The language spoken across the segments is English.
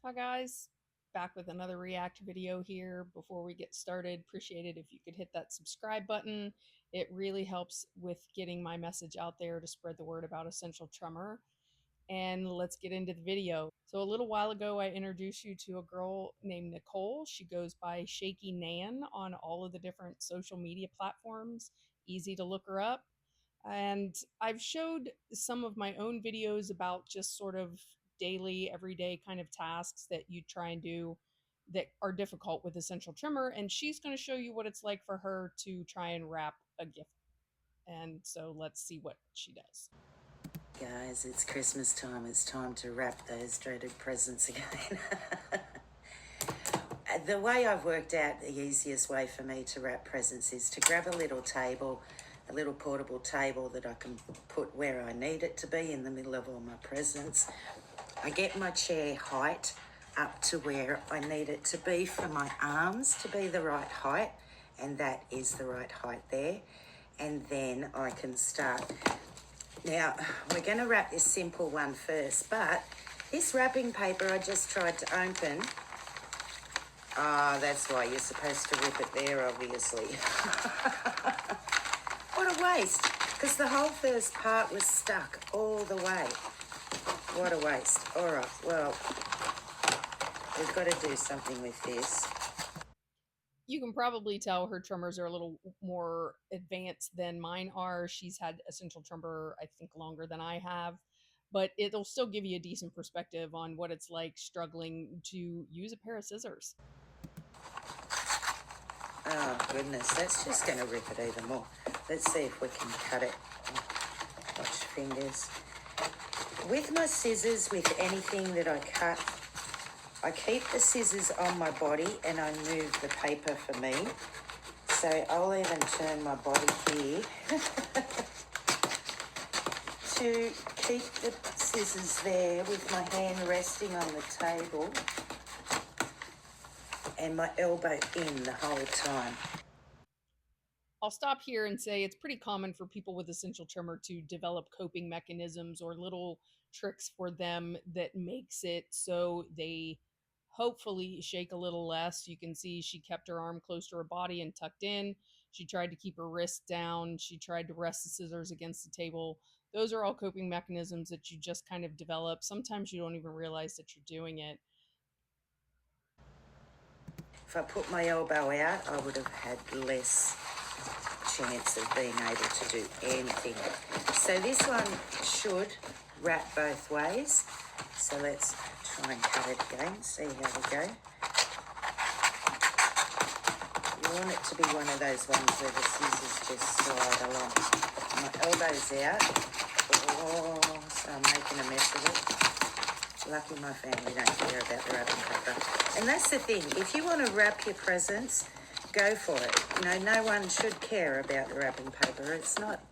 Hi guys, back with another react video here. Before we get started, appreciate it if you could hit that subscribe button. It really helps with getting my message out there to spread the word about Essential Tremor. And let's get into the video. So a little while ago, I introduced you to a girl named Nicole. She goes by Shaky Nan on all of the different social media platforms. Easy to look her up. And I've showed some of my own videos about just sort of daily, everyday kind of tasks that you try and do that are difficult with Essential Trimmer. And she's going to show you what it's like for her to try and wrap a gift. And so let's see what she does. Guys, it's Christmas time. It's time to wrap those dreaded presents again. The way I've worked out the easiest way for me to wrap presents is to grab a little table, a little portable table that I can put where I need it to be in the middle of all my presents. I get my chair height up to where I need it to be for my arms to be the right height, and that is the right height there. And then I can start. Now, we're going to wrap this simple one first, but this wrapping paper I just tried to open, that's why you're supposed to rip it there, obviously. What a waste, because the whole first part was stuck all the way. What a waste. All right, well, we've got to do something with this. You can probably tell her tremors are a little more advanced than mine are. She's had Essential Tremor, I think, longer than I have, but it'll still give you a decent perspective on what it's like struggling to use a pair of scissors. Oh, goodness, that's just going to rip it even more. Let's see if we can cut it. Watch fingers. With my scissors, with anything that I cut, I keep the scissors on my body and I move the paper for me. So I'll even turn my body here to keep the scissors there with my hand resting on the table and my elbow in the whole time. I'll stop here and say it's pretty common for people with Essential Tremor to develop coping mechanisms or little tricks for them that makes it so they hopefully shake a little less. You can see she kept her arm close to her body and tucked in. She tried to keep her wrist down. She tried to rest the scissors against the table. Those are all coping mechanisms that you just kind of develop. Sometimes you don't even realize that you're doing it. If I put my elbow out, I would have had less chance of being able to do anything. So this one should wrap both ways. So let's try and cut it again, see how we go. You want it to be one of those ones where the scissors just slide along. My elbow's out. Oh, so I'm making a mess of it. Lucky my family don't care about the wrapping paper. And that's the thing, if you want to wrap your presents, go for it. You know, no one should care about the wrapping paper. It's not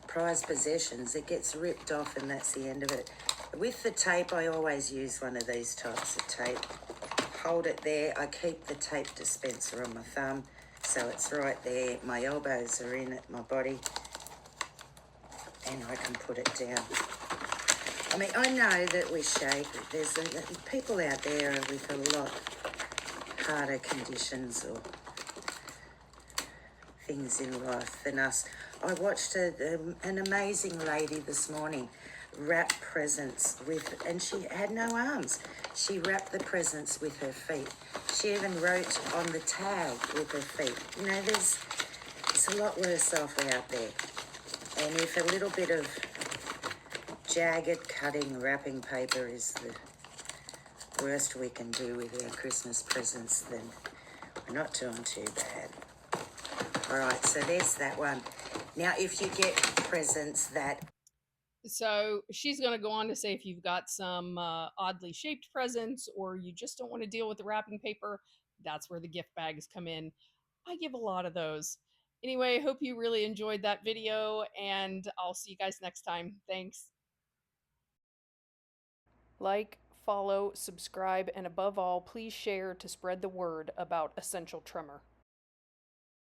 prized possessions. It gets ripped off and that's the end of it. With the tape, I always use one of these types of tape. Hold it there. I keep the tape dispenser on my thumb, so it's right there. My elbows are in at my body, and I can put it down. I mean, I know that we shake. There's people out there with a lot harder conditions or things in life than us. I watched an amazing lady this morning wrap presents with, and she had no arms. She wrapped the presents with her feet. She even wrote on the tag with her feet. You know, it's a lot worse off out there. And if a little bit of jagged cutting wrapping paper is the worst we can do with our Christmas presents, then we're not doing too bad. All right, so there's that one. Now, if you get presents that... So she's going to go on to say if you've got some oddly shaped presents or you just don't want to deal with the wrapping paper, that's where the gift bags come in. I give a lot of those. Anyway, hope you really enjoyed that video, and I'll see you guys next time. Thanks. Like, follow, subscribe, and above all, please share to spread the word about Essential Tremor.